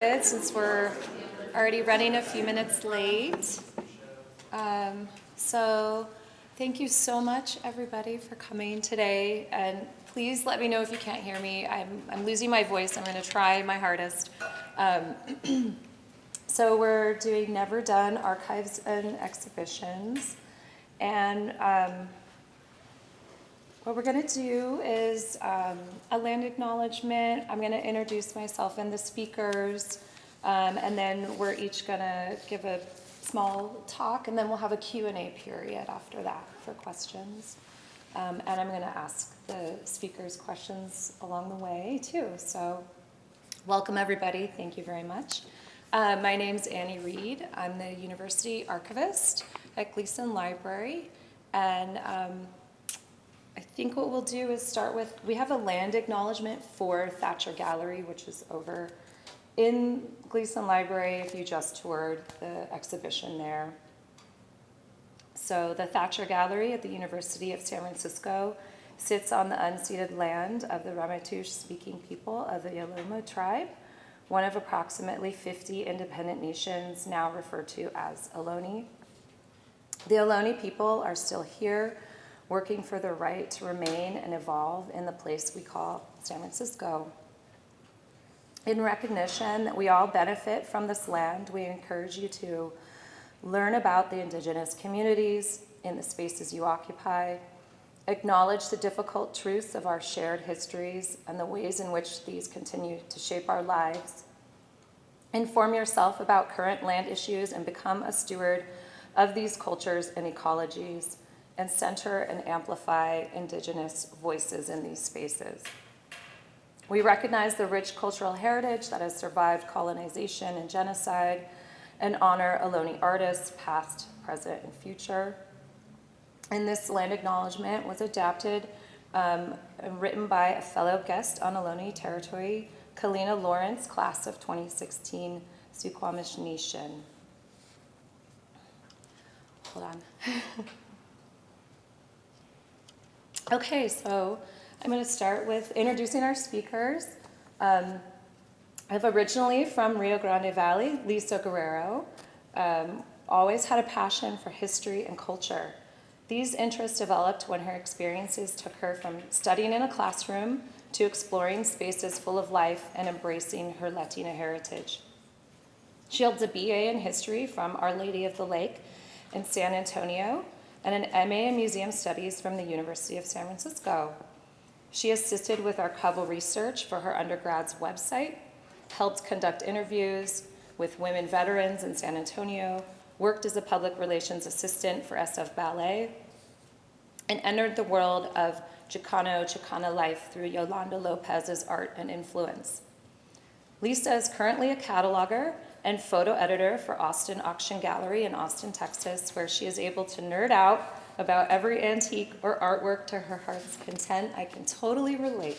Since we're already running a few minutes late. So thank you so much, everybody, for coming today. And please let me know if you can't hear me. I'm losing my voice. I'm going to try my hardest. So we're doing Never Done Archives and Exhibitions. And what we're going to do is a land acknowledgement. I'm going to introduce myself and the speakers, and then we're each going to give a small talk, and then we'll have a Q&A period after that for questions. And I'm going to ask the speakers questions along the way, too. So welcome, everybody. Thank you very much. My name's Annie Reid. I'm the university archivist at Gleeson Library, and I think what we'll do is start with, we have a land acknowledgement for Thacher Gallery, which is over in Gleeson Library if you just toured the exhibition there. So the Thacher Gallery at the University of San Francisco sits on the unceded land of the Ramaytush-speaking people of the Yolanda tribe, one of approximately 50 independent nations now referred to as Ohlone. The Ohlone people are still here, working for their right to remain and evolve in the place we call San Francisco. In recognition that we all benefit from this land, we encourage you to learn about the indigenous communities in the spaces you occupy, acknowledge the difficult truths of our shared histories and the ways in which these continue to shape our lives, inform yourself about current land issues and become a steward of these cultures and ecologies, and center and amplify indigenous voices in these spaces. We recognize the rich cultural heritage that has survived colonization and genocide, and honor Ohlone artists, past, present, and future. And this land acknowledgement was adapted and written by a fellow guest on Ohlone territory, Kalina Lawrence, class of 2016, Suquamish Nation. Hold on. Okay, so I'm going to start with introducing our speakers. I'm originally from Rio Grande Valley, Lisa Guerrero. Always had a passion for history and culture. These interests developed when her experiences took her from studying in a classroom to exploring spaces full of life and embracing her Latina heritage. She holds a BA in history from Our Lady of the Lake in San Antonio, and an MA in Museum Studies from the University of San Francisco. She assisted with archival research for her undergrad's website, helped conduct interviews with women veterans in San Antonio, worked as a public relations assistant for SF Ballet, and entered the world of Chicano life through Yolanda López's art and influence. Lisa is currently a cataloger and photo editor for Austin Auction Gallery in Austin, Texas, where she is able to nerd out about every antique or artwork to her heart's content. I can totally relate.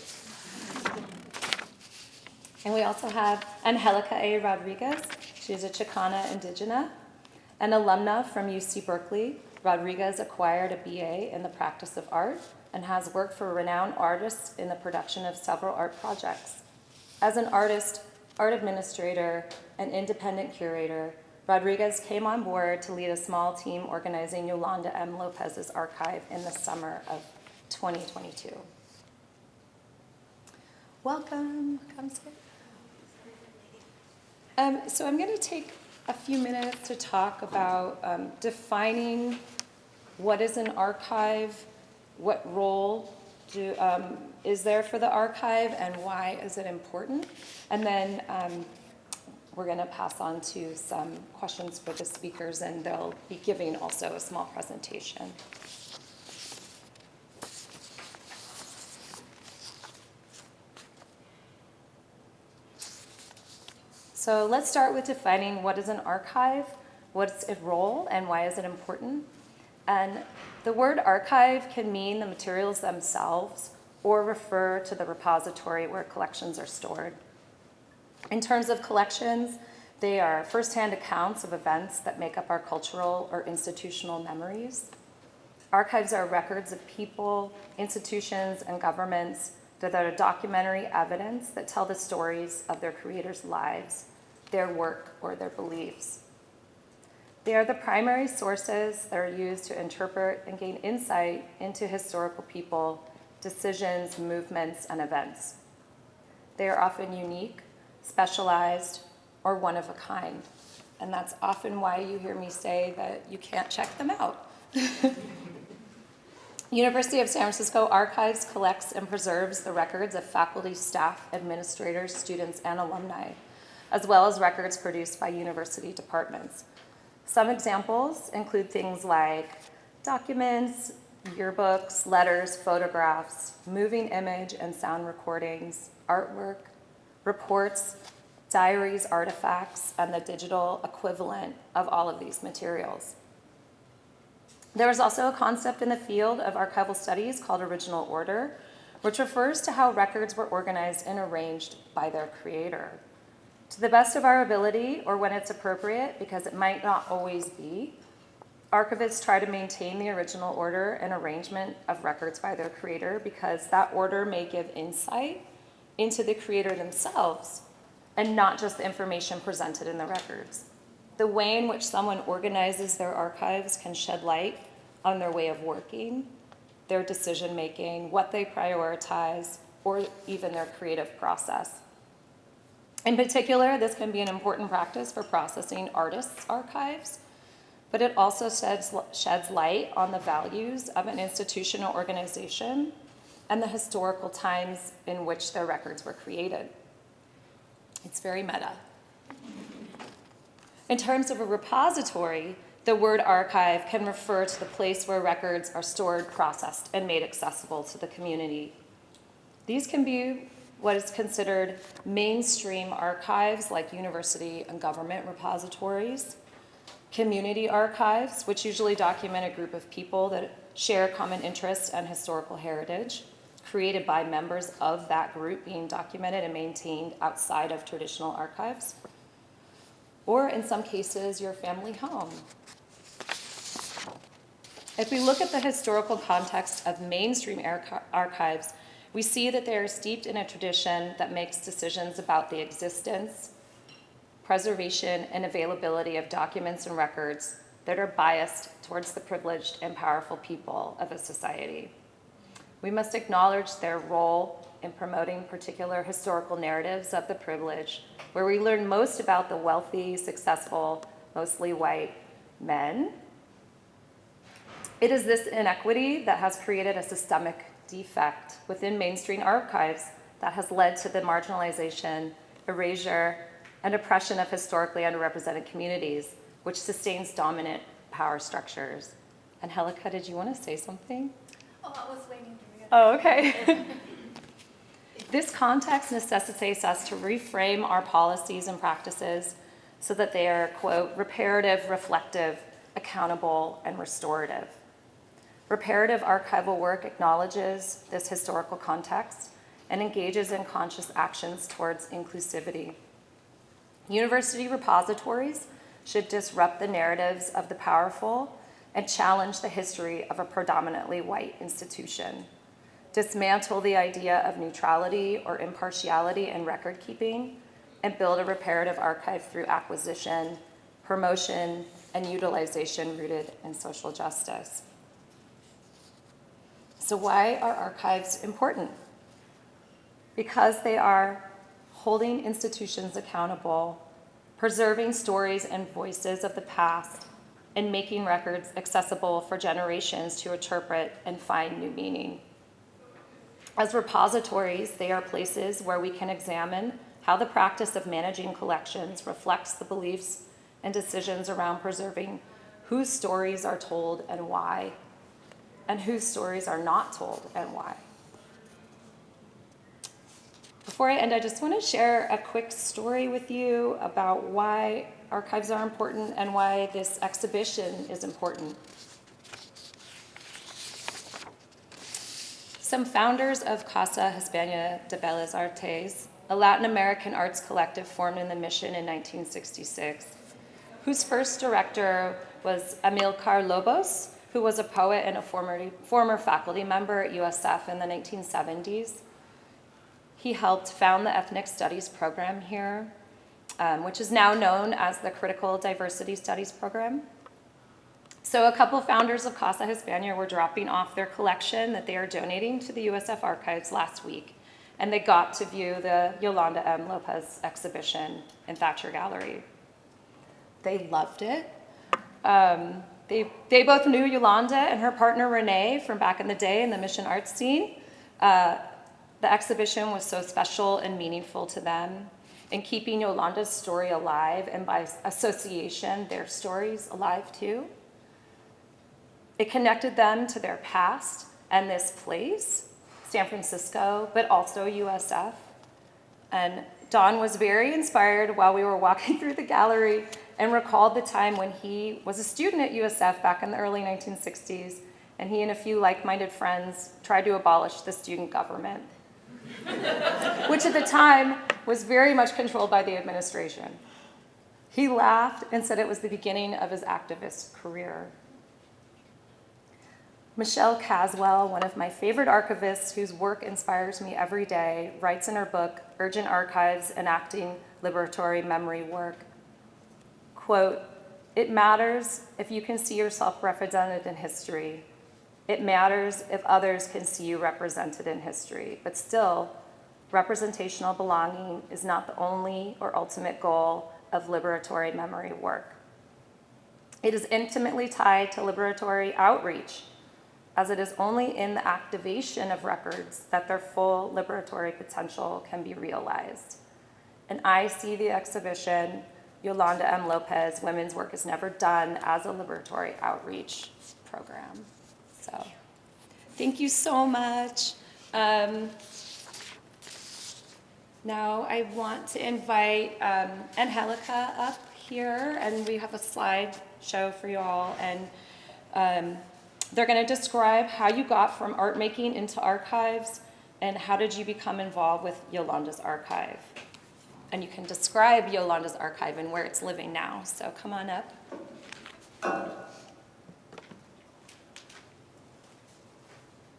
And we also have Angelica Rodriguez. She's a Chicana indigena. An alumna from UC Berkeley, Rodriguez acquired a BA in the practice of art and has worked for renowned artists in the production of several art projects. As an artist, art administrator, and independent curator, Rodriguez came on board to lead a small team organizing Yolanda M. López's archive in the summer of 2022. Welcome. Come sit. So I'm going to take a few minutes to talk about defining what is an archive, what role is there for the archive, and why is it important? And then we're going to pass on to some questions for the speakers, and they'll be giving also a small presentation. So let's start with defining what is an archive, what's its role, and why is it important? And the word archive can mean the materials themselves or refer to the repository where collections are stored. In terms of collections, they are firsthand accounts of events that make up our cultural or institutional memories. Archives are records of people, institutions, and governments that are documentary evidence that tell the stories of their creators' lives. their work, or their beliefs. They are the primary sources that are used to interpret and gain insight into historical people, decisions, movements, and events. They are often unique, specialized, or one of a kind. And that's often why you hear me say that you can't check them out. University of San Francisco Archives collects and preserves the records of faculty, staff, administrators, students, and alumni, as well as records produced by university departments. Some examples include things like documents, yearbooks, letters, photographs, moving image and sound recordings, artwork, reports, diaries, artifacts, and the digital equivalent of all of these materials. There is also a concept in the field of archival studies called original order, which refers to how records were organized and arranged by their creator. To the best of our ability, or when it's appropriate, because it might not always be, archivists try to maintain the original order and arrangement of records by their creator, because that order may give insight into the creator themselves and not just the information presented in the records. The way in which someone organizes their archives can shed light on their way of working, their decision-making, what they prioritize, or even their creative process. In particular, this can be an important practice for processing artists' archives, but it also sheds light on the values of an institution or organization and the historical times in which their records were created. It's very meta. In terms of a repository, the word archive can refer to the place where records are stored, processed, and made accessible to the community. These can be what is considered mainstream archives, like university and government repositories, community archives, which usually document a group of people that share common interests and historical heritage, created by members of that group, being documented and maintained outside of traditional archives, or in some cases, your family home. If we look at the historical context of mainstream archives, we see that they are steeped in a tradition that makes decisions about the existence, preservation, and availability of documents and records that are biased towards the privileged and powerful people of a society. We must acknowledge their role in promoting particular historical narratives of the privileged, where we learn most about the wealthy, successful, mostly white men. It is this inequity that has created a systemic defect within mainstream archives that has led to the marginalization, erasure, and oppression of historically underrepresented communities, which sustains dominant power structures. Angelica, did you want to say something? Oh, I was waiting for you. Oh, okay. This context necessitates us to reframe our policies and practices so that they are, quote, reparative, reflective, accountable, and restorative. Reparative archival work acknowledges this historical context and engages in conscious actions towards inclusivity. University repositories should disrupt the narratives of the powerful and challenge the history of a predominantly white institution, dismantle the idea of neutrality or impartiality in record keeping, and build a reparative archive through acquisition, promotion, and utilization rooted in social justice. So why are archives important? Because they are holding institutions accountable, preserving stories and voices of the past, and making records accessible for generations to interpret and find new meaning. As repositories, they are places where we can examine how the practice of managing collections reflects the beliefs and decisions around preserving whose stories are told and why, and whose stories are not told and why. Before I end, I just want to share a quick story with you about why archives are important and why this exhibition is important. Some founders of Casa Hispana de Bellas Artes, a Latin American arts collective formed in the Mission in 1966, whose first director was Amilcar Lobos, who was a poet and a former faculty member at USF in the 1970s. He helped found the ethnic studies program here. which is now known as the Critical Diversity Studies Program. So a couple founders of Casa Hispania were dropping off their collection that they are donating to the USF Archives last week, and they got to view the Yolanda M. López exhibition in Thacher Gallery. They loved it. They both knew Yolanda and her partner Renee from back in the day in the mission arts scene. The exhibition was so special and meaningful to them in keeping Yolanda's story alive, and by association, their stories alive too. It connected them to their past and this place, San Francisco, but also USF. And Don was very inspired while we were walking through the gallery and recalled the time when he was a student at USF back in the early 1960s, and he and a few like-minded friends tried to abolish the student government, which at the time was very much controlled by the administration. He laughed and said it was the beginning of his activist career. Michelle Caswell, one of my favorite archivists whose work inspires me every day, writes in her book, Urgent Archives Enacting Liberatory Memory Work, quote, "It matters if you can see yourself represented in history. It matters if others can see you represented in history. But still, representational belonging is not the only or ultimate goal of liberatory memory work. It is intimately tied to liberatory outreach, as it is only in the activation of records that their full liberatory potential can be realized. And I see the exhibition, Yolanda M. López, Women's Work is Never Done, as a liberatory outreach program." So, thank you so much. Now I want to invite Angelica up here, and we have a slide show for you all, and they're going to describe how you got from art making into archives, and how did you become involved with Yolanda's archive. And you can describe Yolanda's archive and where it's living now. So come on up.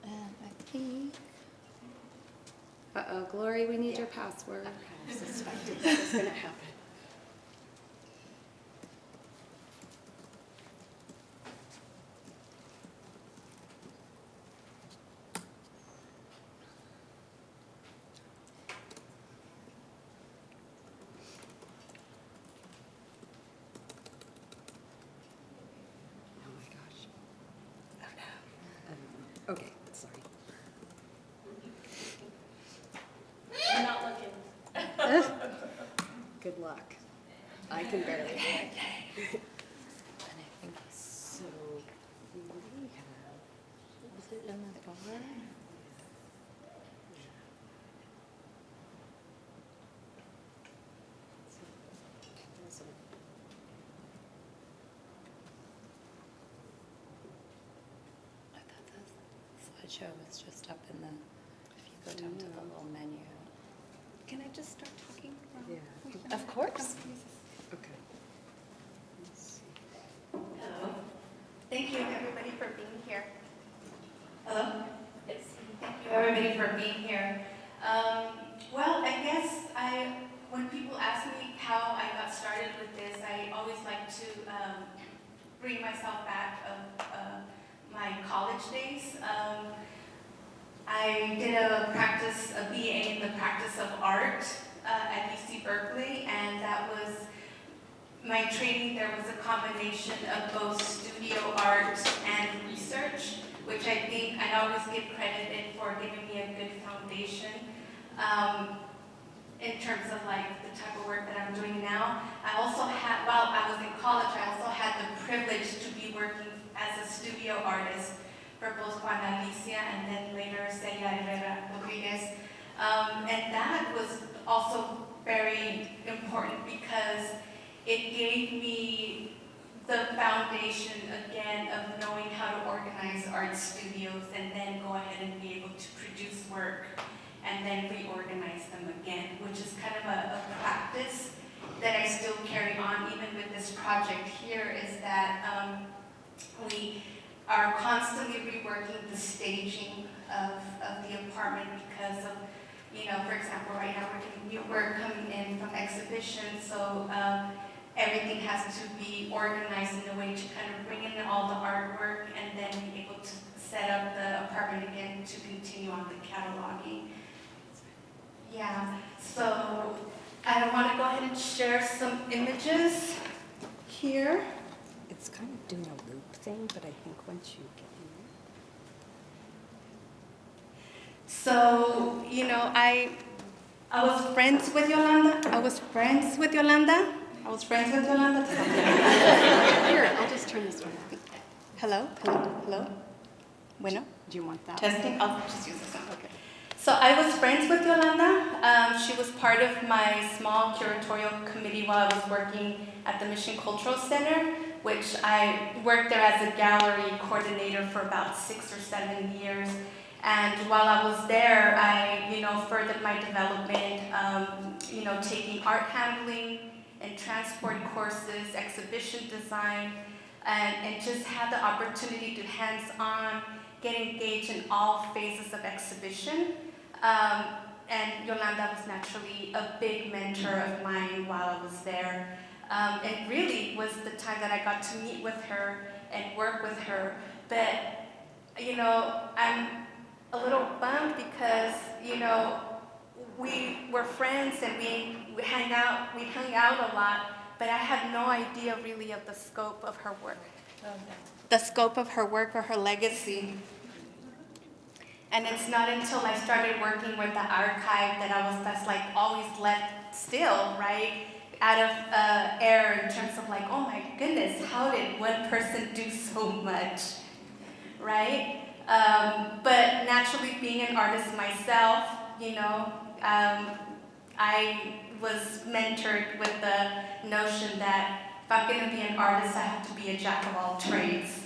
And I think, uh-oh, Glory, we need your password. I suspected that was going to happen. Okay, sorry. I'm not looking. Good luck. I can barely. And I think So, we have, was it in the bar? I thought the slideshow was just up in the, if you go down to the little menu. Can I just start talking? Yeah. Of course. Okay. Let's see. Hello. Thank you, everybody, for being here. Hello? Yes. Thank you, everybody, for being here. Well, I guess when people ask me how I got started with this, I always like to bring myself back of my college days. I did a BA in the practice of art at UC Berkeley, and that was my training. There was a combination of both studio art and research, which I think I always get credited for giving me a good foundation in terms of like the type of work that I'm doing now. I also had, while I was in college, I also had the privilege to be working as a studio artist for both Juana Alicia and then later Yolanda Rodriguez. And that was also very important because it gave me the foundation again of knowing how to organize art studios and then go ahead and be able to produce work and then reorganize them again, which is kind of a practice that I still carry on even with this project here, is that we are constantly reworking the staging of the apartment because of You know, for example, right now we're coming in from exhibition, so everything has to be organized in a way to kind of bring in all the artwork and then be able to set up the apartment again to continue on the cataloging. Yeah, so I want to go ahead and share some images here. It's kind of doing a loop thing, but I think once you get in So, you know, I was friends with Yolanda. there. Here, I'll just turn this one on. Hello. Bueno. Do you want that? Testing. I'll just use this one. Okay. So I was friends with Yolanda. She was part of my small curatorial committee while I was working at the Mission Cultural Center, which I worked there as a gallery coordinator for about 6 or 7 years. And while I was there, I, furthered my development, taking art handling and transport courses, exhibition design, and just had the opportunity to hands-on get engaged in all phases of exhibition. And Yolanda was naturally a big mentor of mine while I was there. It really was the time that I got to meet with her and work with her. But, I'm a little bummed because, we were friends and we hung out a lot, but I had no idea really of the scope of her work. The scope of her work or her legacy. And it's not until I started working with the archive that that's like always left still, right? Out of air in terms of like, oh my goodness, how did one person do so much, right? But naturally being an artist myself, I was mentored with the notion that if I'm going to be an artist, I have to be a jack of all trades,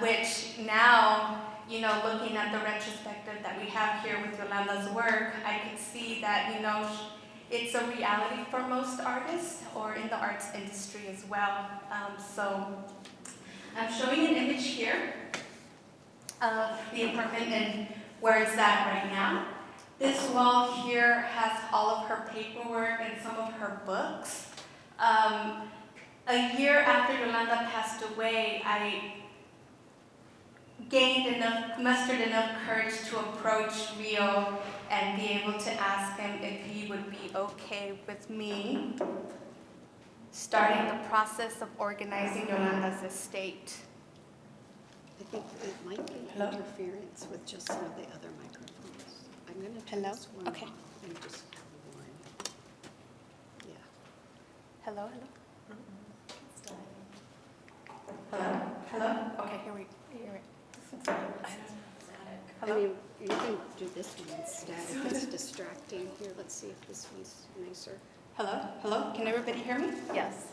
which now, looking at the retrospective that we have here with Yolanda's work, I can see that, it's a reality for most artists or in the arts industry as well. So I'm showing an image here of the apartment and where it's at right now. This wall here has all of her paperwork and some of her books. A year after Yolanda passed away, I mustered enough courage to approach Rio and be able to ask him if he would be okay with me starting the process of organizing Yolanda's estate. I think it might be Hello? interference with just some of the other microphones. I'm going to turn Hello? this one Okay. off and just warn. Yeah. Hello? Hello? Okay, here we. I mean, you can do this one instead if it's distracting. Here, let's see if this one's nicer. Hello? Can everybody hear me? Yes.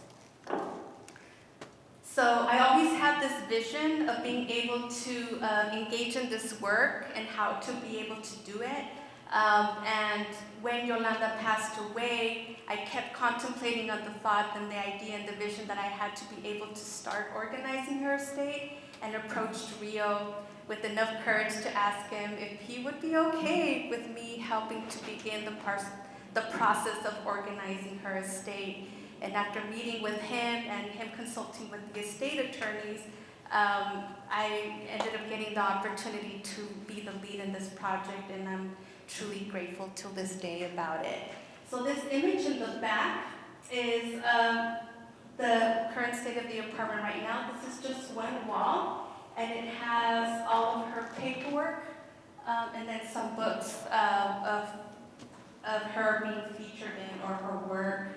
So I always had this vision of being able to engage in this work and how to be able to do it. And when Yolanda passed away, I kept contemplating on the thought and the idea and the vision that I had to be able to start organizing her estate, and approached Rio with enough courage to ask him if he would be okay with me helping to begin the process of organizing her estate. And after meeting with him and him consulting with the estate attorneys, I ended up getting the opportunity to be the lead in this project, and I'm truly grateful till this day about it. So this image in the back is the current state of the apartment right now. This is just one wall, and it has all of her paperwork and then some books of her being featured in or her work.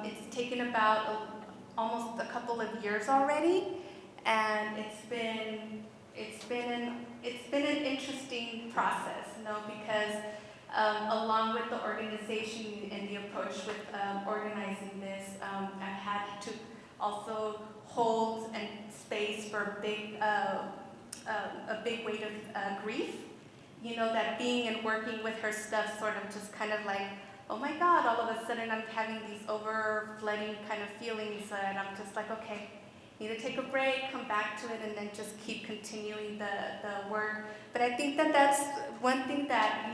It's taken about almost a couple of years already, and it's been an interesting process, because along with the organization and the approach with organizing this, I've had to also hold and space for a big weight of grief. That being and working with her stuff sort of just kind of like, oh my God, all of a sudden I'm having these overflooding kind of feelings, and I'm just like, okay, need to take a break, come back to it, and then just keep continuing the work. But I think that that's one thing that,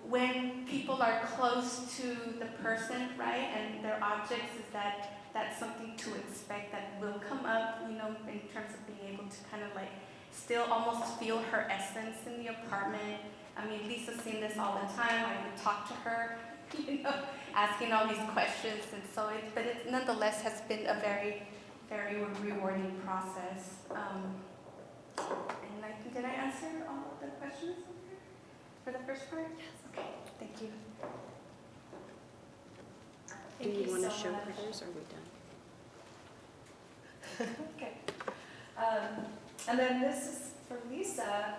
when people are close to the person, right, and their objects, is that that's something to expect that will come up, you know, in terms of being able to kind of like still almost feel her essence in the apartment. I mean, Lisa's seen this all the time. I would talk to her, you know, asking all these questions, and so but it nonetheless has been a very, very rewarding process. And I think, did I answer all of the questions for the first part? Yes. Okay, thank you. Do you want to so show much. others, or are we done? Okay. And then this is for Lisa.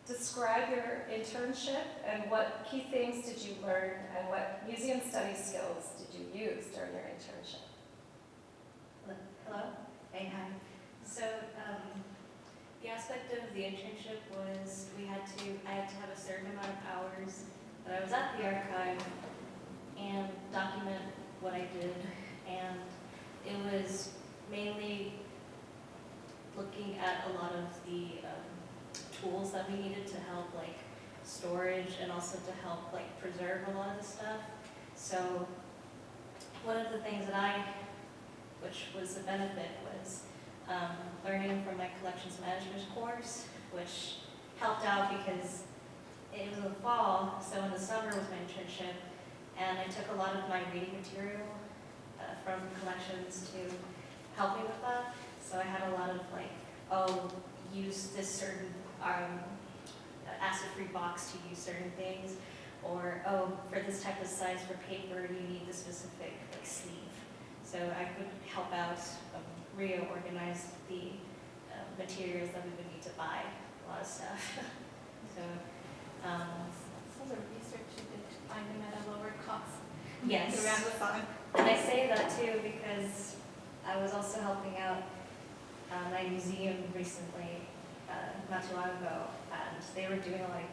Describe your internship and what key things did you learn and what museum study skills did you use during your internship? Hello? Hey, hi. So the aspect of the internship was I had to have a certain amount of hours that I was at the archive and document what I did. And it was mainly looking at a lot of the tools that we needed to help like storage and also to help like preserve a lot of the stuff. So one of the things that which was the benefit, was learning from my collections management course, which helped out because it was the fall, so in the summer was my internship, and I took a lot of my reading material from collections to help me with that. So I had a lot of like, use this certain acid-free box to use certain things, or for this type of size for paper you need the specific like sleeve. So I could help out Rio organize the materials that we would need to buy, a lot of stuff. So Some of the research you did to find them at a lower cost. yes. Through Amazon. And I say that too because I was also helping out my museum recently, not too long ago, and they were doing a lot of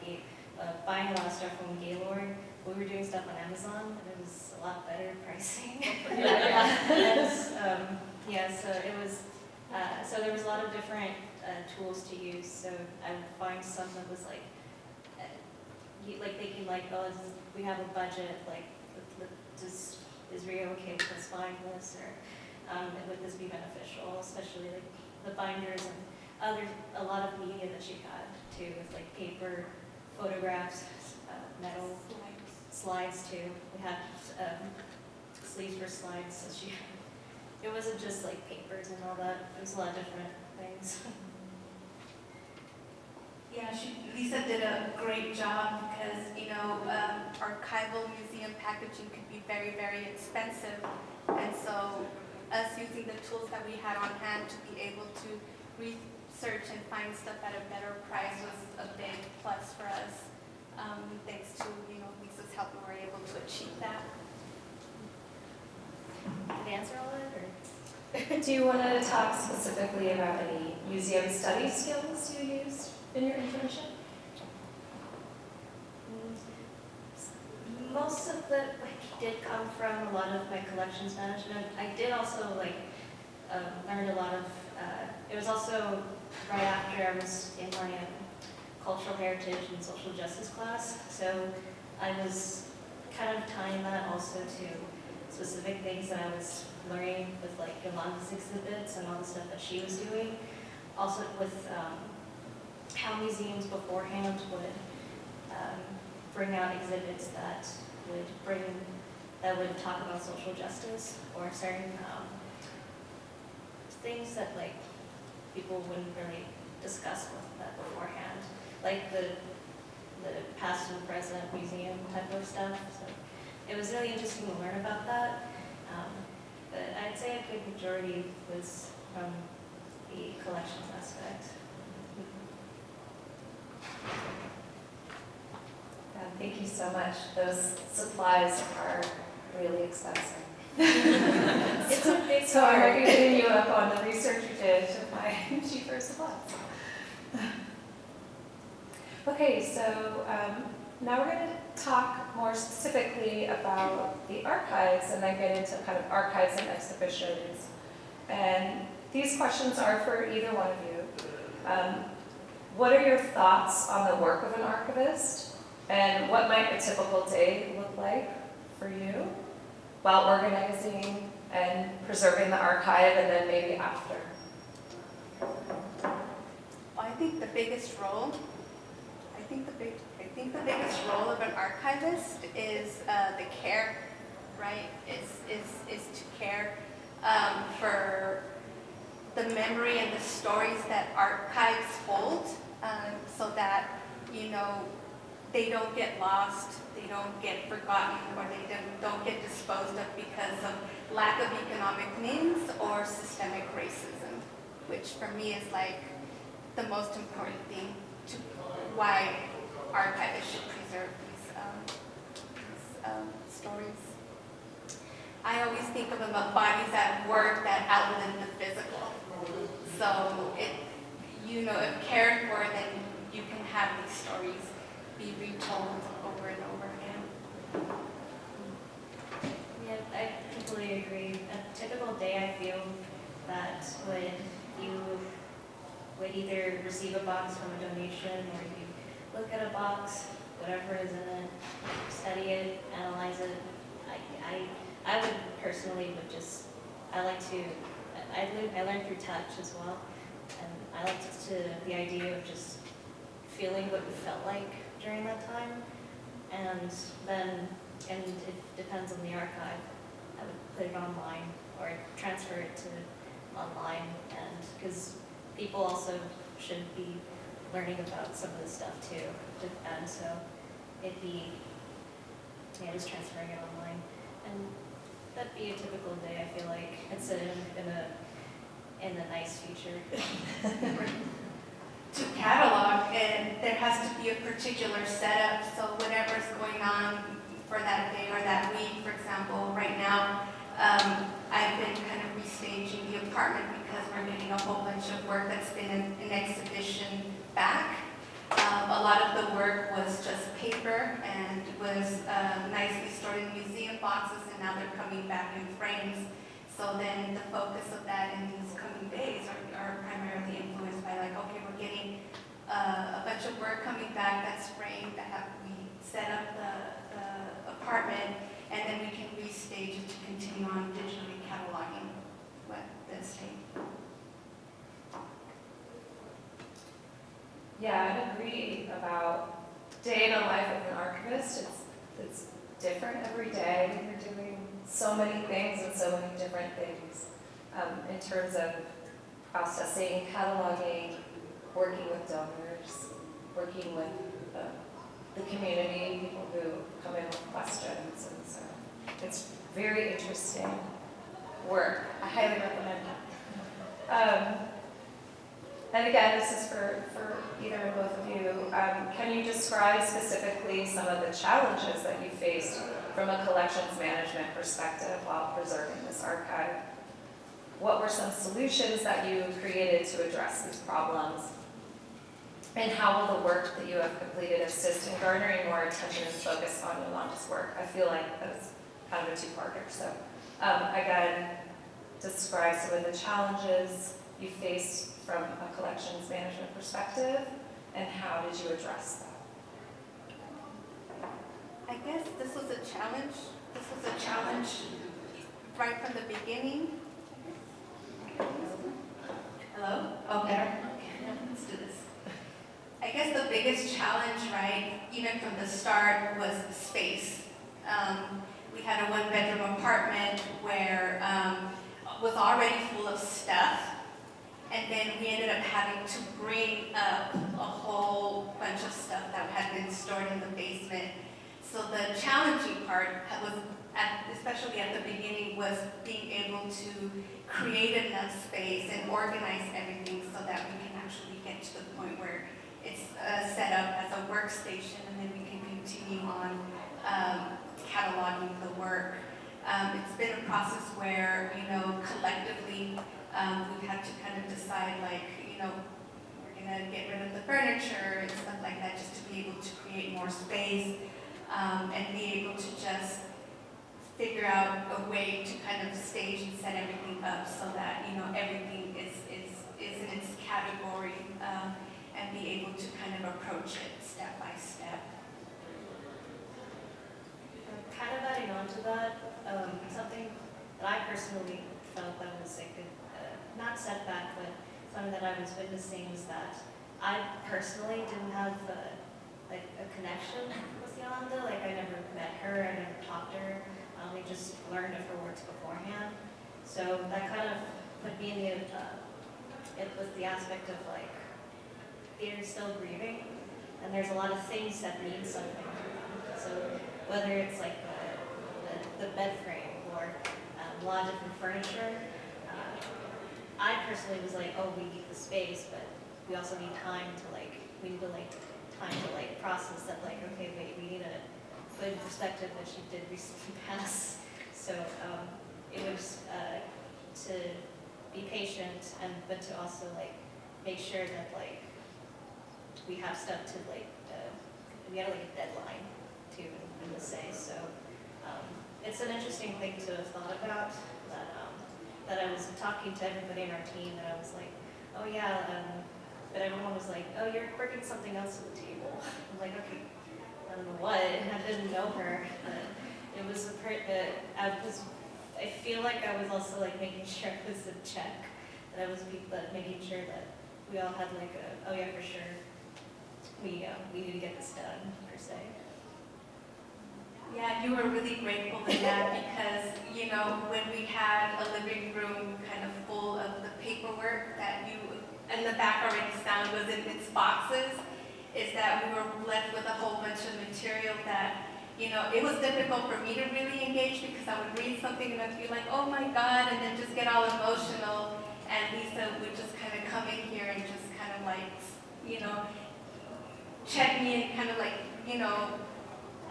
buying a lot of stuff from Gaylord. We were doing stuff on Amazon, and it was a lot better pricing. And, so it was. So there was a lot of different tools to use. So I would find some that was like thinking like, we have a budget. Like, is Rio okay with us buying this, or would this be beneficial, especially like the binders and a lot of media that she had too, with like paper, photographs, metal slides too. We had sleeves for slides, so it wasn't just like papers and all that. It was a lot of different things. Yeah, Lisa did a great job because, you know, archival museum packaging could be very, very expensive. And so us using the tools that we had on hand to be able to research and find stuff at a better price was a big plus for us. Thanks to, you know, Lisa's help, we were able to achieve that. Did I answer all that, or? Do you want to talk specifically about any museum study skills you used in your internship? Most of the did come from a lot of my collections management. I did also learned a lot of. It was also right after I was in my cultural heritage and social justice class, so I was kind of tying that also to specific things that I was learning with like Yolanda's exhibits and all the stuff that she was doing. Also with how museums beforehand would bring out exhibits that would talk about social justice or certain things that like people wouldn't really discuss with that beforehand, like the past and present museum type of stuff. So it was really interesting to learn about that. But I'd say a good majority was from the collections aspect. Thank you so much. Those supplies are really expensive. It's a big So I'm part. hitting you up on the research you did to find cheaper supplies. Okay, so now we're going to talk more specifically about the archives and then get into kind of archives and exhibitions. And these questions are for either one of you. What are your thoughts on the work of an archivist? And what might a typical day look like for you while organizing and preserving the archive, and then maybe after? I think the biggest role, the biggest role of an archivist is the care, right? Is to care for the memory and the stories that archives hold, so that, you know, they don't get lost, they don't get forgotten, or they don't get disposed of because of lack of economic means or systemic racism, which for me is like the most important thing to why archivists should preserve these stories. I always think of them as bodies at work that outlive the physical. So if cared for, then you can have these stories be retold over and over again. Yeah, I completely agree. A typical day, I feel that when you would either receive a box from a donation, or you look at a box, whatever is in it, study it, analyze it. I would personally I learned through touch as well, and I liked the idea of just feeling what it felt like during that time, and it depends on the archive. I would put it online or transfer it to online, and because people also should be learning about some of this stuff too, and so it'd be just transferring it online, and that'd be a typical day. I feel like it's in a nice future. To catalog, and there has to be a particular setup, so whatever's going on for that day or that week, for example, right now, I've been kind of restaging the apartment because we're getting a whole bunch of work that's been in exhibition back. A lot of the work was just paper and was nicely stored in museum boxes, and now they're coming back in frames. So then the focus of that in these coming days are primarily influenced by, like, okay, we're getting a bunch of work coming back that's framed, we set up the apartment, and then we can restage it to continue on digitally cataloging what the estate. Yeah, I agree about day in the life of an archivist. It's different every day. You're doing so many things and so many different things in terms of processing, cataloging, working with donors, working with the community, people who come in with questions, and so it's very interesting work. I highly recommend it. And again, this is for either or both of you. Can you describe specifically some of the challenges that you faced from a collections management perspective while preserving this archive? What were some solutions that you created to address these problems? And how will the work that you have completed assist in garnering more attention and focus on Yolanda's work? I feel like that was kind of a two-parter. So again, describe some of the challenges you faced from a collections management perspective, and how did you address that? I guess this was a challenge. This was a challenge right from the beginning. Hello? Oh, better? Okay, let's do this. I guess the biggest challenge, right, even from the start, was space. We had a one-bedroom apartment where was already full of stuff. And then we ended up having to bring up a whole bunch of stuff that had been stored in the basement. So the challenging part was, especially at the beginning, was being able to create enough space and organize everything so that we can actually get to the point where it's set up as a workstation, and then we can continue on cataloging the work. It's been a process where, collectively, we've had to kind of decide, like, we're going to get rid of the furniture and stuff like that, just to be able to create more space, and be able to just figure out a way to kind of stage and set everything up so that, everything is in its category, and be able to kind of approach it step by step. kind of adding on to that, something that I personally felt that was like a, not setback, but something that I was witnessing was that I personally didn't have like a connection with Yolanda. Like I never met her, I never talked to her. I only just learned of her works beforehand. So that kind of put me in the, it was the aspect of like, they're still grieving, and there's a lot of things that mean something to them. So whether it's like the bed frame or a lot of different furniture, I personally was like, oh, we need the space, but we also need time to like, we need to like time to like process that like, okay, wait, we need a good perspective that she did recently pass. So it was to be patient, and but to also like make sure that like we have stuff to like, we had like a deadline to say. So it's an interesting thing to have thought about, that I was talking to everybody in our team, and I was like, oh yeah, but everyone was like, oh, you're bringing something else to the table. I'm like, okay, I don't know what, and I didn't know her. It was I feel like I was also like making sure it was a check, that I was making sure that we all had like a, oh yeah, for sure, we need to get this done, per se. Yeah, you were really grateful in that because, you know, when we had a living room kind of full of the paperwork that you, and the back already found was in its boxes, is that we were left with a whole bunch of material that, you know, it was difficult for me to really engage because I would read something and I'd be like, oh my God, and then just get all emotional. And Lisa would just kind of come in here and just kind of like, you know, check me and kind of like, you know,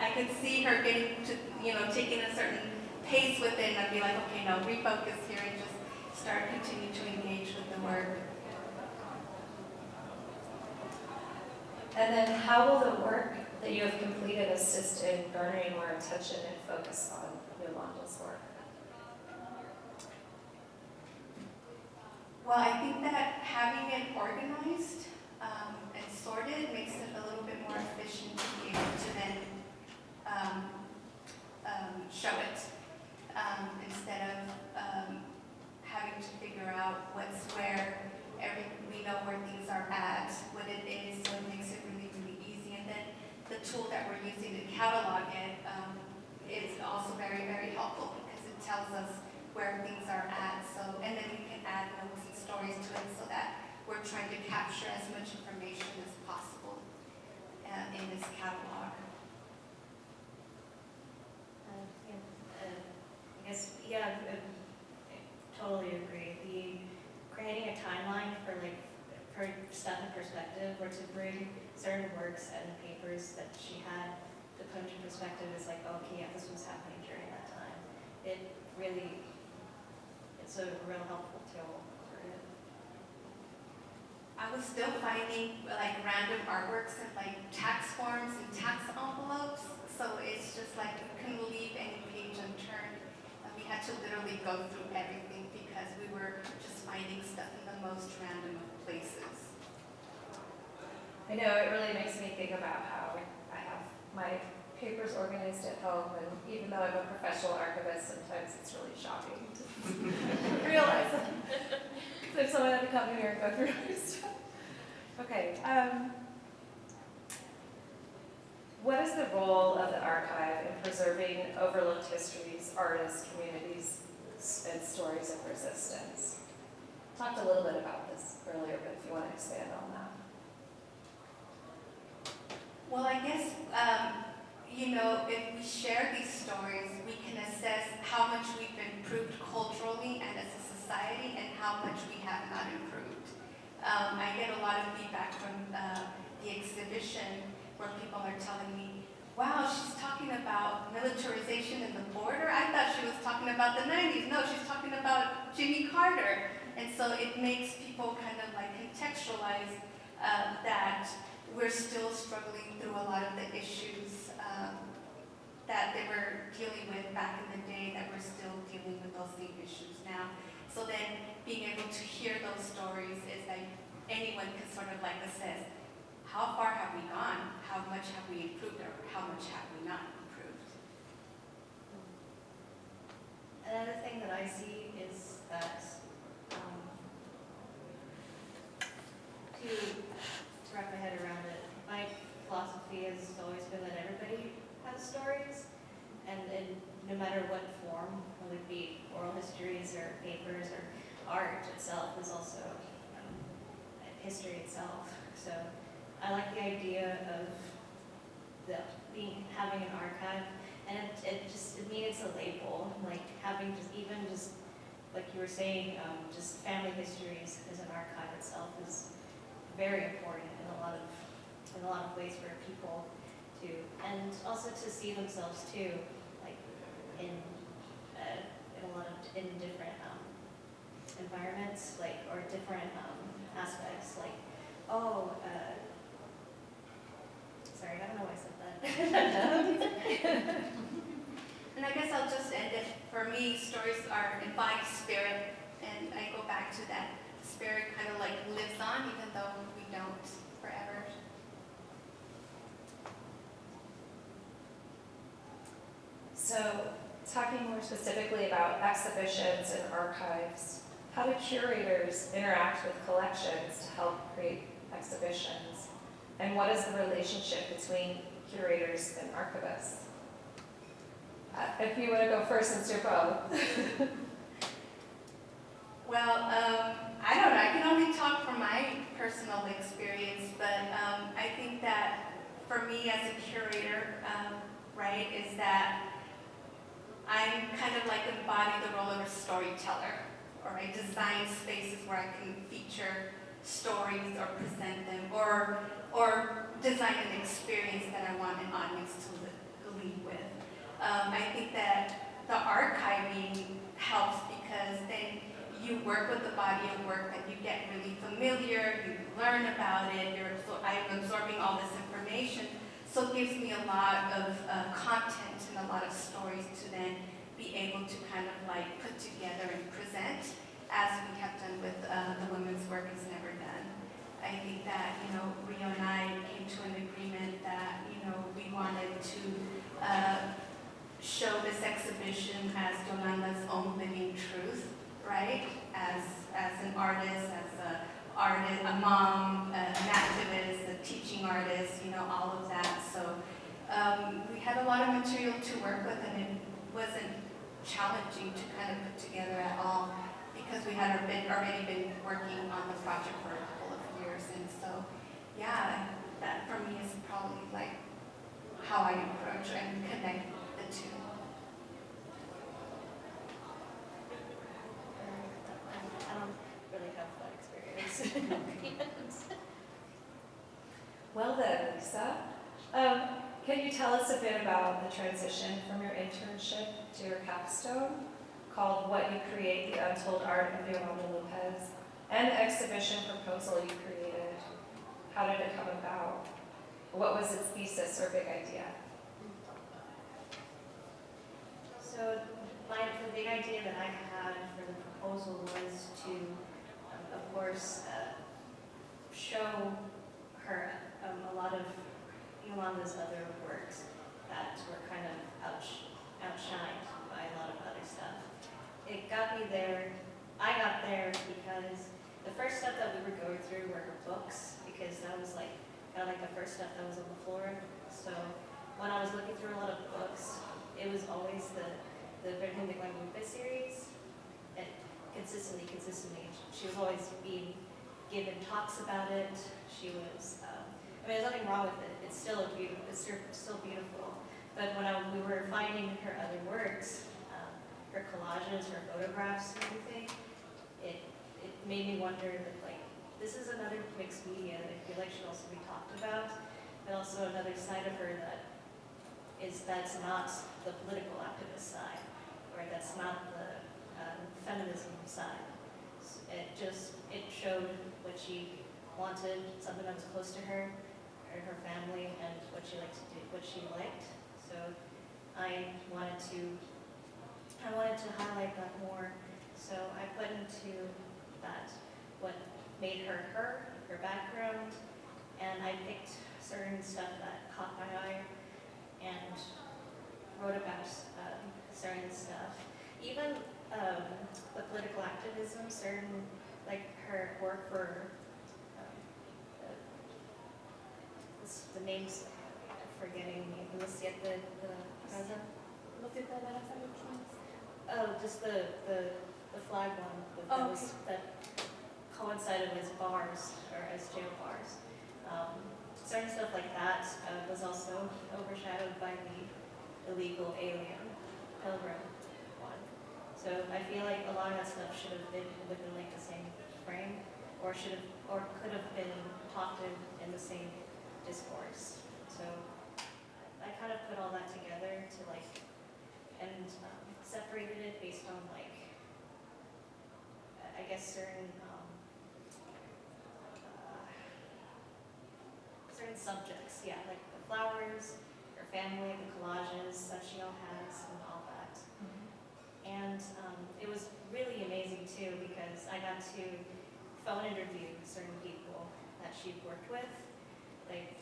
I could see her getting to, you know, taking a certain pace with it, and I'd be like, okay, no, refocus here and just start continuing to engage with the work. And then how will the work that you have completed assist in garnering more attention and focus on Yolanda's work? Well, I think that having it organized and sorted makes it a little bit more efficient to be able to then show it instead of having to figure out what's where. We know where things are at, what it is, so it makes it really, really easy. And then the tool that we're using to catalog it is also very, very helpful because it tells us where things are at. So, and then we can add notes and stories to it so that we're trying to capture as much information as possible in this catalog. I guess, yeah, I totally agree. Creating a timeline for like, for stuff in perspective, or to bring certain works and papers that she had to put into perspective is like, okay, yeah, this was happening during that time. It's a real helpful tool for it. I was still finding like random artworks and like tax forms and tax envelopes. So it's just like we couldn't leave any page unturned. And we had to literally go through everything because we were just finding stuff in the most random of places. I know it really makes me think about how I have my papers organized at home, and even though I'm a professional archivist, sometimes it's really shocking to realize that if someone had to come here and go through my stuff. Okay. What is the role of the archive in preserving overlooked histories, artists, communities, and stories of resistance? Talked a little bit about this earlier, but if you want to expand on that. Well, I guess, you know, if we share these stories, we can assess how much we've improved culturally and as a society and how much we have not improved. I get a lot of feedback from the exhibition where people are telling me, wow, she's talking about militarization in the border. I thought she was talking about the 90s. No, she's talking about Jimmy Carter. And so it makes people kind of like contextualize that we're still struggling through a lot of the issues that they were dealing with back in the day, that we're still dealing with those same issues now. So then being able to hear those stories is like anyone can sort of like assess, how far have we gone? How much have we improved, or how much have we not improved? Another thing that I see is that to wrap my head around it, my philosophy has always been that everybody has stories, and no matter what form, whether it be oral histories or papers or art itself is also history itself. So I like the idea of having an archive, and it means it's a label, like having just like you were saying, just family histories as an archive itself is very important in a lot of ways for people to, and also to see themselves too, like in different environments, like, or different aspects, like, sorry, I don't know why I said that. And I guess I'll just end it. For me, stories embody spirit, and I go back to that. The spirit kind of like lives on, even though we don't forever. So, talking more specifically about exhibitions and archives, how do curators interact with collections to help create exhibitions? And what is the relationship between curators and archivists? If you want to go first, since you're both. Well, I don't know. I can only talk from my personal experience, but I think that for me as a curator, right, is that I kind of like embody the role of a storyteller, or I design spaces where I can feature stories or present them, or design an experience that I want an audience to leave with. I think that the archiving helps because then you work with the body of work that you get really familiar, you learn about it, I'm absorbing all this information, so it gives me a lot of content and a lot of stories to then be able to kind of like put together and present, as we have done with the Women's Work Is Never Done. I think that, Rio and I came to an agreement that, we wanted to show this exhibition as Yolanda's own living truth, right? As an artist, a mom, an activist, a teaching artist, all of that. So we had a lot of material to work with, and it wasn't challenging to kind of put together at all, because we had already been working on the project for a couple of years. And so, yeah, that for me is probably like how I approach and connect the two. I don't really have that experience. Well then, Lisa, can you tell us a bit about the transition from your internship to your capstone, called What You Create, The Untold Art of Yolanda López, and the exhibition proposal you created? How did it come about? What was its thesis or big idea? So the big idea that I had for the proposal was to, of course, show her a lot of Yolanda's other works that were kind of outshined by a lot of other stuff. It got me there. I got there because the first stuff that we were going through were her books, because that was like kind of like the first stuff that was on the floor. So when I was looking through a lot of books, it was always the Virgen de Guadalupe series. And consistently, she was always being given talks about it. She was, there's nothing wrong with it. It's still beautiful. But when we were finding her other works, her collages, her photographs, and everything, it made me wonder that, like, this is another mixed media that I feel like should also be talked about, but also another side of her that's not the political activist side, or that's not the feminism side. It showed what she wanted, something that was close to her and her family, and what she liked to do, what she liked. So I wanted to highlight that more. So I put into that what made her her background, and I picked certain stuff that caught my eye and wrote about certain stuff. even the political activism, certain, like her work for, the names, I'm forgetting, the oh, just the flag one, that coincided with bars, or as jail bars. Certain stuff like that was also overshadowed by the illegal alien pilgrim one. So I feel like a lot of that stuff should have been within like the same frame, or could have been talked in the same discourse. So I kind of put all that together to like, and separated it based on like, I guess certain subjects, yeah, like the flowers, her family, the collages that she all has, and all that. And it was really amazing too, because I got to phone interview certain people that she worked with. Like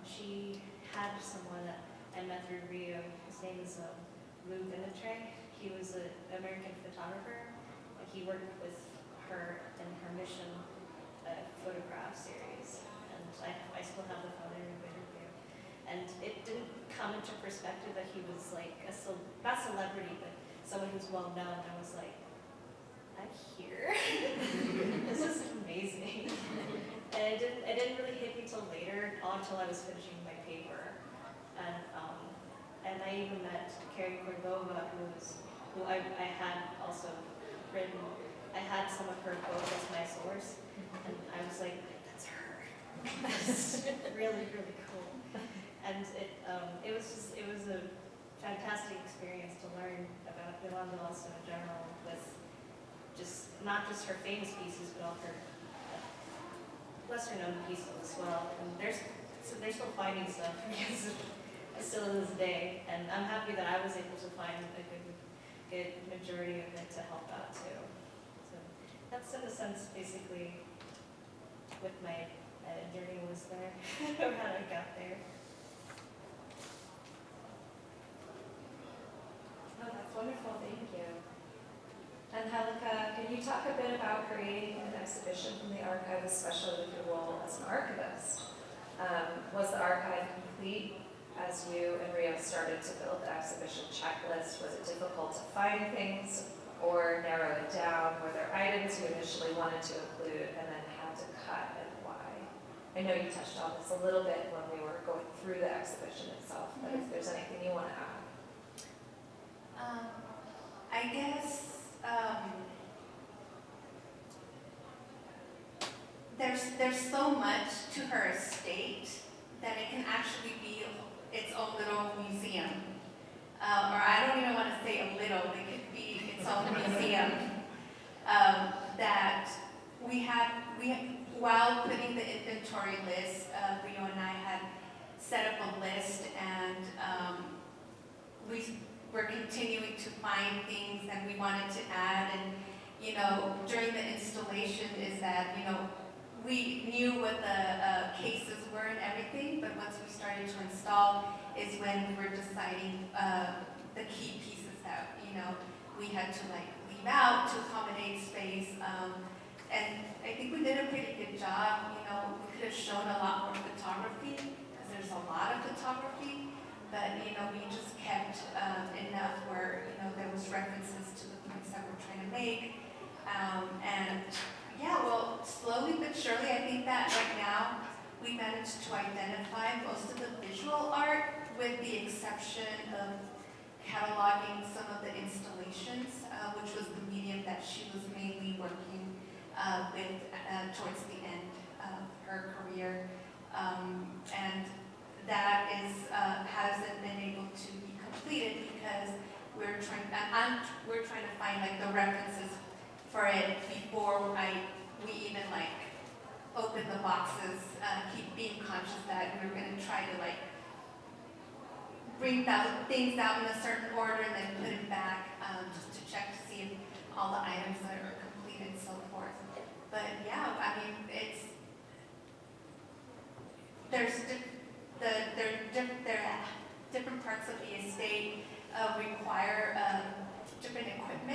she had someone that I met through Rio. His name is Lou Vinatre. He was an American photographer. Like he worked with her in her mission photograph series. And I still have the phone interview. And it didn't come into perspective that he was like not celebrity, but someone who's well known. I was like, I'm here. This is amazing. And it didn't really hit me till later, until I was finishing my paper. And I even met Carrie Cordova, who I had also written. I had some of her quotes as my source, and I was like, that's her. That's really, really cool. And it was a fantastic experience to learn about Yolanda also in general, with just not just her famous pieces, but all her lesser known pieces as well. And they're still finding stuff still to this day, and I'm happy that I was able to find a good majority of it to help out too. So that's in a sense basically what my journey was there, or how I got there. Oh, that's wonderful, thank you. Angelica, can you talk a bit about creating an exhibition from the archive, especially with your role as an archivist? Was the archive complete as you and Rio started to build the exhibition checklist? Was it difficult to find things or narrow it down? Were there items you initially wanted to include and then had to cut, and why? I know you touched on this a little bit when we were going through the exhibition itself, but if there's anything you want to add. I guess there's so much to her estate that it can actually be its own little museum. Or I don't even want to say a little, it could be its own museum. That we while putting the inventory list, Rio and I had set up a list, and we were continuing to find things that we wanted to add. And during the installation is that we knew what the cases were and everything, but once we started to install is when we were deciding the key pieces that we had to leave out to accommodate space. And I think we did a pretty good job. We could have shown a lot more photography, because there's a lot of photography, but we just kept enough where there was references to the points that we're trying to make. And yeah, well, slowly but surely, I think that right now we managed to identify most of the visual art, with the exception of cataloging some of the installations, which was the medium that she was mainly working with towards the end of her career. And that hasn't been able to be completed because we're trying to find the references for it before we even open the boxes. Keep being conscious that we're going to try to bring things out in a certain order and then put it back, just to check to see if all the items are complete and so forth. But yeah, I mean, there are different parts of the estate require different equipment.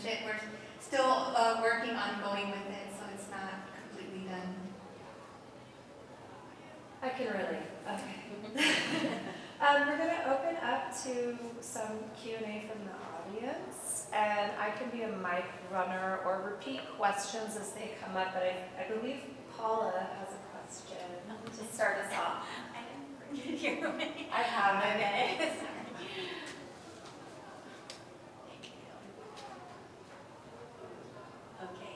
much it. We're still working on going with it, so it's not completely done. I can relate. Okay. We're going to open up to some Q&A from the audience, and I can be a mic runner or repeat questions as they come up, but I believe Paula has a question to start us off. I didn't hear me. I have it. Okay. Okay.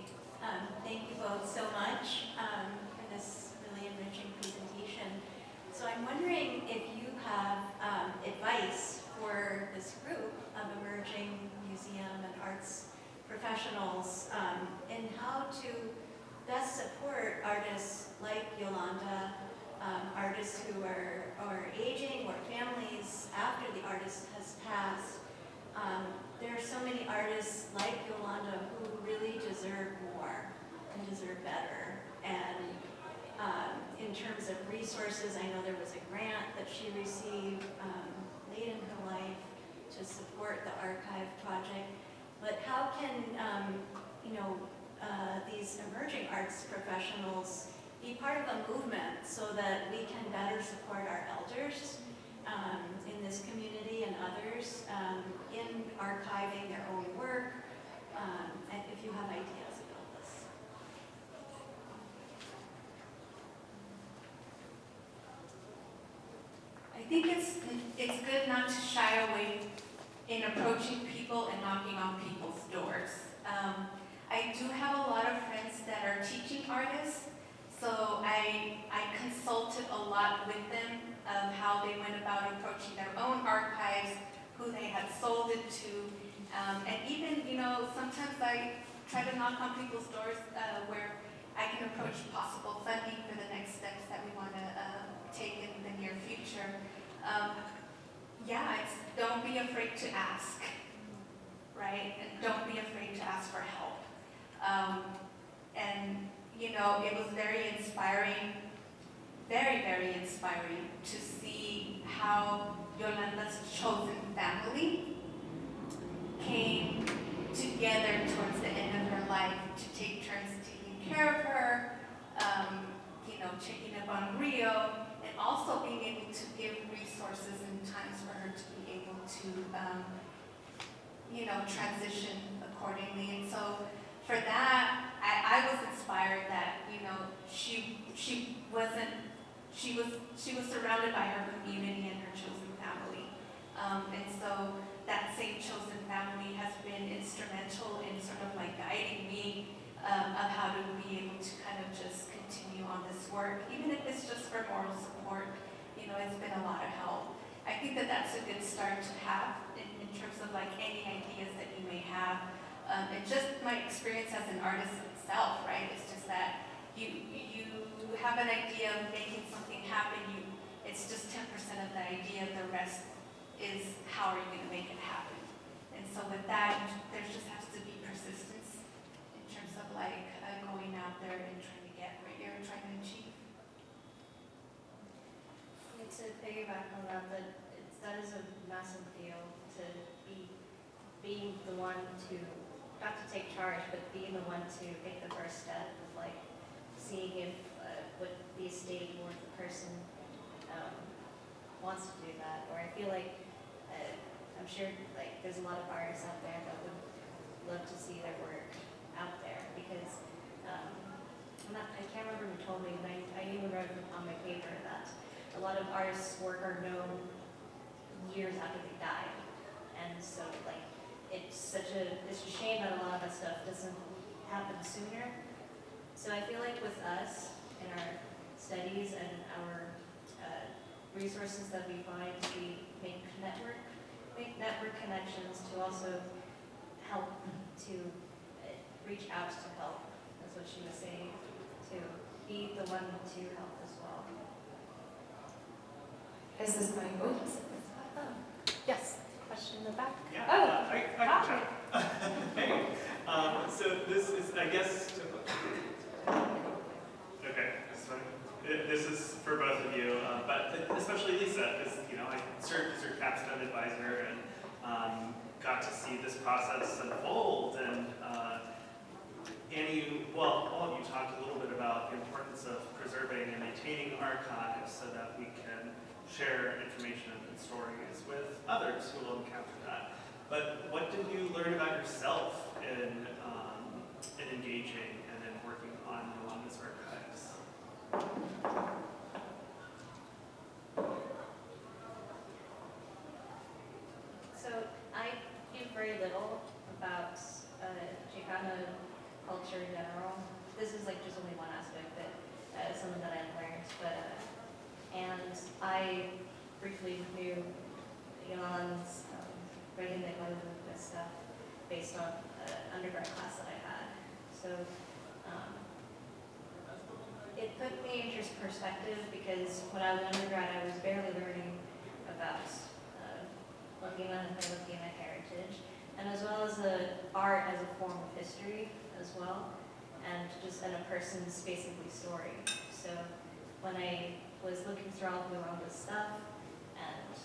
Thank you both so much for this really enriching presentation. So I'm wondering if you have advice for this group of emerging museum and arts professionals in how to best support artists like Yolanda, artists who are aging or families after the artist has passed. There are so many artists like Yolanda who really deserve more and deserve better. And in terms of resources, I know there was a grant that she received late in her life to support the archive project. But how can these emerging arts professionals be part of a movement so that we can better support our elders in this community and others in archiving their own work, and if you have ideas about this. I think it's good not to shy away in approaching people and knocking on people's doors. I do have a lot of friends that are teaching artists, so I consulted a lot with them of how they went about approaching their own archives, who they had sold it to, and even, sometimes I try to knock on people's doors where I can approach possible funding for the next steps that we want to take in the near future. Don't be afraid to ask, right? And don't be afraid to ask for help. It was very inspiring, very, very inspiring to see how Yolanda's chosen family came together towards the end of her life to take turns taking care of her, checking up on Rio, and also being able to give resources and times for her to be able to, transition accordingly. And so for that, I was inspired that, she was surrounded by her community and her chosen family. And so that same chosen family has been instrumental in sort of like guiding me of how to be able to kind of just continue on this work, even if it's just for moral support. It's been a lot of help. I think that that's a good start to have in terms of like any ideas that you may have. And just my experience as an artist itself, right? It's just that you have an idea of making something happen. It's just 10% of the idea. The rest is how are you going to make it happen? And so with that, there just has to be persistence in terms of like going out there and trying to get what you're trying to achieve. To piggyback on that is a massive deal to be being the one to, not to take charge, but being the one to take the first step of like seeing if what the estate or the person wants to do that. Or I feel like I'm sure like there's a lot of artists out there that would love to see their work out there because I can't remember who told me, but I even wrote on my paper that a lot of artists' work are known years after they died, and so like it's a shame that a lot of that stuff doesn't happen sooner. So I feel like with us in our studies and our resources that we find, we make network connections to also help to reach out to help. That's what she was saying, to be the one to help as well. Is this my oops? Yes, question in the back. Yeah, Oh, I can chat. Hey, so this is, I guess, okay, this is for both of you, but especially Lisa, because I served as her capstone advisor and got to see this process unfold. And Annie, well, all of you talked a little bit about the importance of preserving and maintaining archives so that we can share information and stories with others who will encounter that. But what did you learn about yourself in engaging and in working on Yolanda's archives? So I knew very little about Chicano culture in general. This is like just only one aspect that something that I learned, but and I briefly knew Yolanda's writing that was this stuff based on undergrad class that I had. So it put me in just perspective because when I was an undergrad, I was barely learning about Latino heritage, and as well as the art as a form of history as well, and just in a person's basically story. So when I was looking through all of Yolanda's stuff and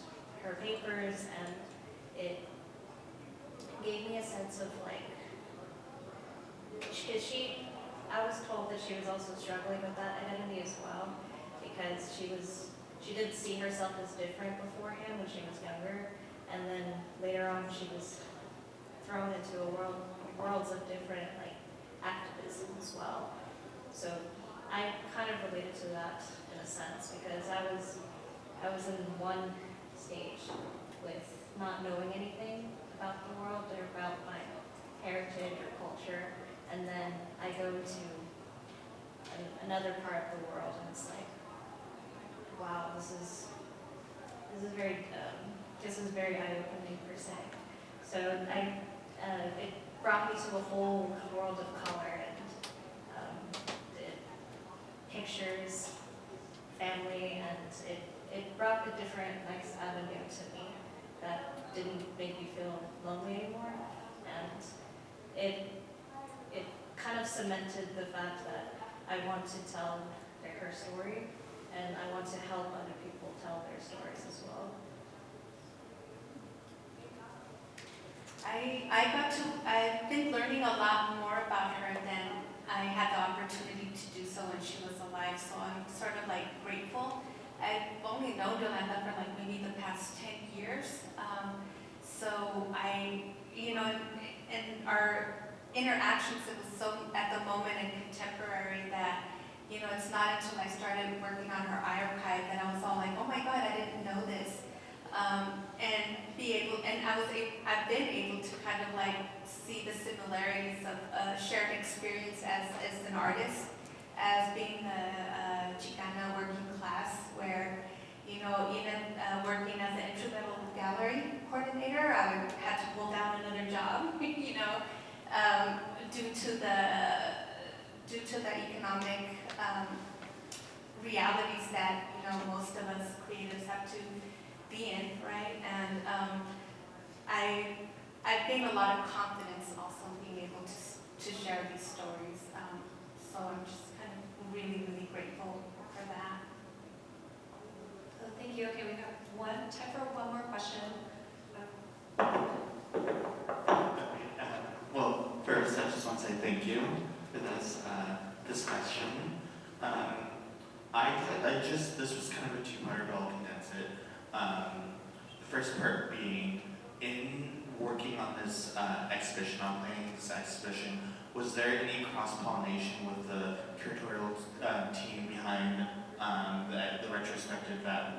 her papers, and it gave me a sense of like, because I was told that she was also struggling with that identity as well, because she did see herself as different beforehand when she was younger, and then later on she was thrown into worlds of different like activism as well. So I kind of related to that in a sense because I was in one stage with not knowing anything about the world or about my heritage or culture, and then I go to another part of the world and it's like, wow, this is very eye-opening per se. So it brought me to a whole world of color and pictures, family, and it brought a different, nice avenue to me that didn't make me feel lonely anymore. And it kind of cemented the fact that I want to tell her story, and I want to help other people tell their stories as well. I've been learning a lot more about her than I had the opportunity to do so when she was alive, so I'm sort of like grateful. I've only known Yolanda for like maybe the past 10 years. So in our interactions, it was so at the moment and contemporary that, it's not until I started working on her archive that I was all like, oh my God, I didn't know this. I've been able to kind of like see the similarities of shared experience as an artist, as being a Chicana working class, where, even working as an entry-level gallery coordinator, I had to hold down another job, due to the economic realities that, most of us creatives have to be in, right? And I've gained a lot of confidence also being able to share these stories. So I'm just kind of really, really grateful for that. So thank you. Okay, we have time for one more question. Well, first, I just want to say thank you for this discussion. This was kind of a two-part, but I'll condense it. The first part being, in working on this exhibition, on planning this exhibition, was there any cross-pollination with the curatorial team behind the retrospective that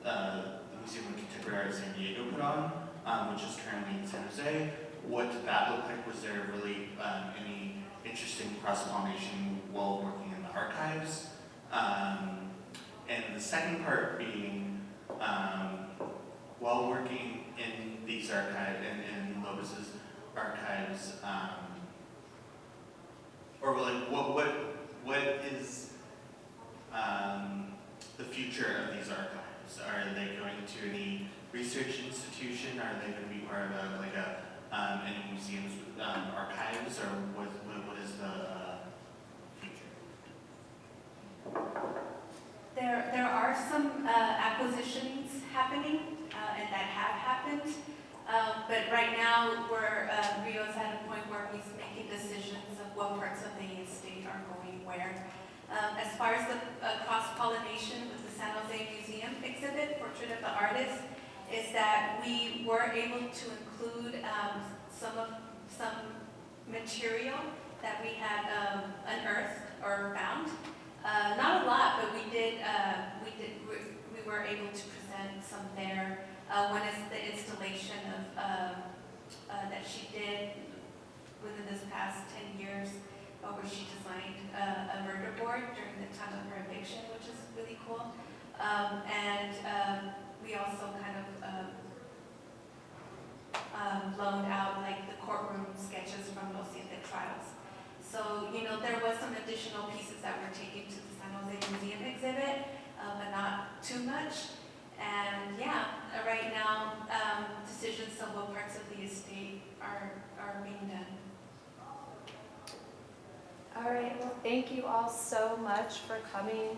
the Museum of Contemporary Art San Diego put on, which is currently in San Jose? What did that look like? Was there really any interesting cross-pollination while working in the archives? And the second part being, while working in these archives, in López's archives, or like what is the future of these archives? Are they going to any research institution? Are they going to be part of any museum's archives, or what is the future? There are some acquisitions happening, and that have happened. But right now, Rio's at a point where he's making decisions of what parts of the estate are going where. As far as the cross-pollination with the San Jose Museum exhibit, Portrait of the Artist, is that we were able to include some material that we had unearthed or found. Not a lot, but we were able to present some there. One is the installation of that she did within this past 10 years, where she designed a murder board during the time of her eviction, which is really cool. We also kind of loaned out like the courtroom sketches from Los Siete trials. So, there was some additional pieces that were taken to the San Jose Museum exhibit, but not too much. And right now, decisions on what parts of the estate are being done. All right, well, thank you all so much for coming.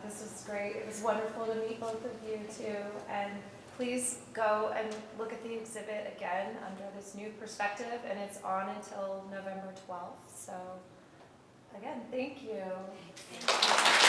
This was great. It was wonderful to meet both of you too. And please go and look at the exhibit again under this new perspective, and it's on until November 12th. So again, thank you. Thank you.